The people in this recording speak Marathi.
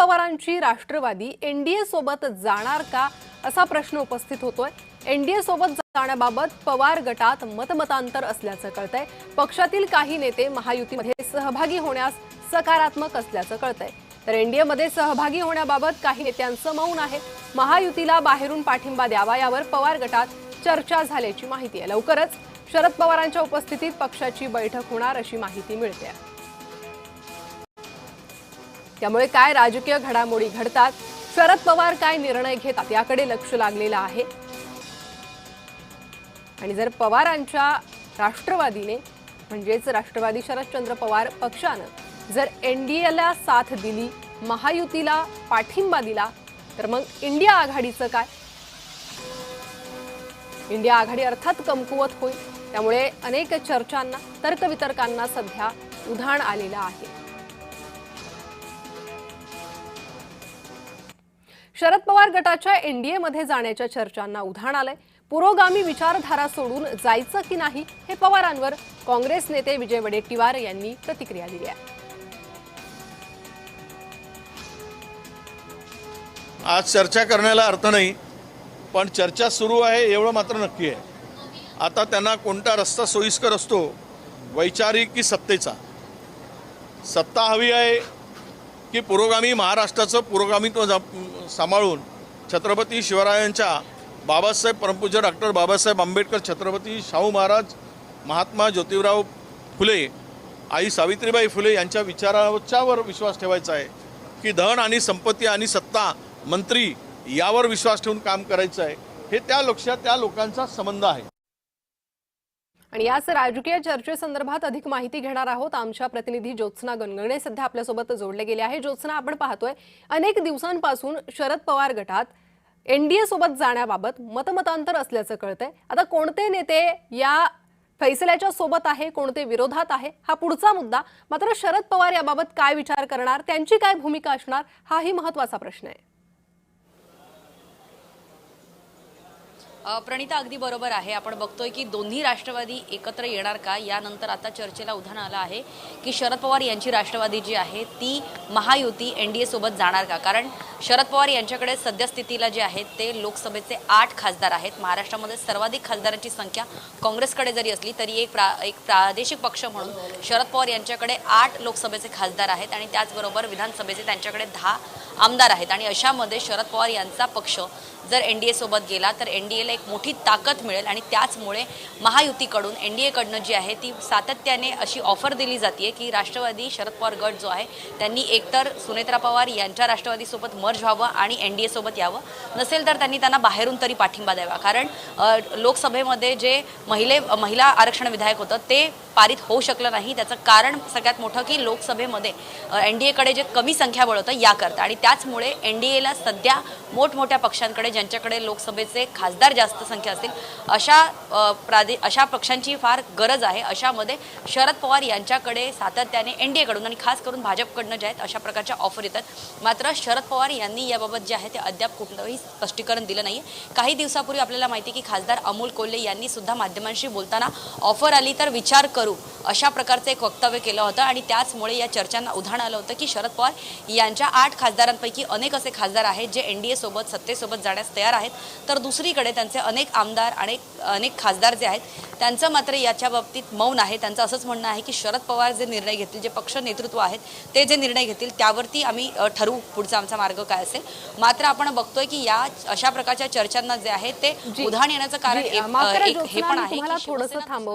पवारांची राष्ट्रवादी एनडीए सोबत जाणार का असा प्रश्न उपस्थित होतोय। एनडीए सोबत जाण्याबाबत पवार गटात मतमतांतर असल्याचं कळतंय। पक्षातील काही नेते महायुतीमध्ये सहभागी होण्यास सकारात्मक असल्याचं कळतंय, तर एनडीए मध्ये सहभागी होण्याबाबत काही नेत्यांचं मौन आहे। महायुतीला बाहेरून पाठिंबा द्यावा यावर पवार गटात चर्चा झाल्याची माहिती आहे। लवकरच शरद पवारांच्या उपस्थितीत पक्षाची बैठक होणार अशी माहिती मिळते। त्यामुळे काय राजकीय घडामोडी घडतात, शरद पवार काय निर्णय घेतात याकडे लक्ष लागलेलं आहे। आणि जर पवारांच्या राष्ट्रवादीने म्हणजेच राष्ट्रवादी शरदचंद्र पवार पक्षाने जर एनडीएला साथ दिली, महायुतीला पाठिंबा दिला, तर मग इंडिया आघाडीचं काय? इंडिया आघाडी अर्थात कमकुवत होईल। त्यामुळे अनेक चर्चांना तर्कवितर्कांना सध्या उधाण आलेलं आहे। शरद पवार गटाच्या एनडीए मध्ये जाण्याच्या चर्चांना उधाण आलंय। पुरोगामी विचारधारा सोडून जायचं की नाही हे पवारांवर काँग्रेस नेते विजय वडेट्टीवार यांनी प्रतिक्रिया दिली आहे। आज चर्चा करण्याला अर्थ नाही, पण चर्चा सुरू आहे एवढं मात्र नक्की आहे। आता त्यांना कोणता रस्ता सोयीस्कर असतो, वैचारिक की सत्तेचा? सत्ता हवी आहे की पुरोगामी महाराष्ट्राचं पुरोगामित्व सांभाळून छत्रपती शिवरायांच्या, बाबासाहेब परमपूज्य डॉक्टर बाबासाहेब आंबेडकर, छत्रपती शाहू महाराज, महात्मा ज्योतिराव फुले, आई सावित्रीबाई फुले यांच्या विचारांवर विश्वास ठेवायचा आहे की धन आणि संपत्ती आणि सत्ता, मंत्री यावर विश्वास ठेवून काम करायचं आहे? हे त्या लोकांचा संबंध आहे। आणि याच राजकीय चर्चेसंदर्भात अधिक माहिती घेणार आहोत। आमच्या प्रतिनिधी ज्योत्स्ना गणगणे सध्या आपल्यासोबत जोडले गेले आहे। ज्योत्स्ना, आपण पाहतोय अनेक दिवसांपासून शरद पवार गटात एनडीए सोबत जाण्याबाबत मतमतांतर असल्याचं कळतंय। आता कोणते नेते या फैसल्याच्या सोबत आहे, कोणते विरोधात आहे, हा पुढचा मुद्दा। मात्र शरद पवार याबाबत काय विचार करणार, त्यांची काय भूमिका असणार, हाही महत्त्वाचा प्रश्न आहे। प्रणिता, अगदी बरोबर आहे। आपण बघतोय की दोन्ही राष्ट्रवादी एकत्र येणार का, यानंतर आता चर्चेला उधाण आलं आहे की शरद पवार यांची राष्ट्रवादी जी आहे ती महायुती एनडीए सोबत जाणार का? कारण शरद पवार यांच्याकडे सद्यस्थितीला जे आहेत ते लोकसभेचे 8 खासदार आहेत। महाराष्ट्रामध्ये सर्वाधिक खासदारांची संख्या काँग्रेसकडे जरी असली तरी एक प्रादेशिक पक्ष म्हणून शरद पवार यांच्याकडे 8 लोकसभेचे खासदार आहेत आणि त्याचबरोबर विधानसभेचे त्यांच्याकडे 10 आमदार आहेत। आणि अशामध्ये शरद पवार यांचा पक्ष जर एनडीए सोबत गेला तर एनडीएला एक मोठी ताकद मिळेल आणि त्याचमुळे महायुतीकडून एनडीएकडनं जी आहे ती सातत्याने अशी ऑफर दिली जाते की राष्ट्रवादी शरद पवार गट जो आहे त्यांनी एकतर सुनेत्रा पवार यांच्या राष्ट्रवादीसोबत मर्ज व्हावं आणि एनडीए सोबत यावं, नसेल तर त्यांना बाहेरून तरी पाठिंबा द्यावा। कारण लोकसभेमध्ये जे महिला आरक्षण विधेयक होतं ते पारित होऊ शकलं नाही। त्याचं कारण सगळ्यात मोठं की लोकसभेमध्ये एनडीएकडे जे कमी संख्याबळ होतं याकरता, आणि त्याचमुळे एनडीएला सध्या मोठमोठ्या पक्षांकडे ज्यांच्याकडे लोकसभेचे खासदार जास्त संख्या असतील अशा पक्षांची फार गरज आहे। अशामध्ये शरद पवार यांच्याकडे सातत्याने एनडीएकडून आणि खास करून भाजपकडनं जे आहेत अशा प्रकारच्या ऑफर येतात। मात्र शरद पवार यांनी याबाबत जे आहे ते अद्याप कुठलंही स्पष्टीकरण दिलं नाही। काही दिवसापूर्वी आपल्याला माहिती की खासदार अमोल कोल्हे यांनी सुद्धा माध्यमांशी बोलताना ऑफर आली तर विचार करू अशा प्रकारचं एक वक्तव्य केलं होतं आणि त्याचमुळे या चर्चांना उधाण आलं होतं की शरद पवार यांच्या 8 खासदारांपैकी अनेक असे खासदार आहेत जे एनडीए सोबत सत्तेसोबत जाण्यास तयार आहेत, तर दुसरीकडे त्यांचे अनेक आमदार आणि अनेक खासदार जे आहेत त्यांचं मात्र याच्या बाबतीत मौन आहे। त्यांचं असंच म्हणणं आहे की शरद पवार जे निर्णय घेतील, जे पक्ष नेतृत्व आहेत ते जे निर्णय घेतील त्यावरती आम्ही ठरवू पुढचा आमचा मार्ग काय असेल। मात्र आपण बघतोय की या अशा प्रकारच्या चर्चांना जे आहे ते उधाण येण्याचं कारण हे पण आहे की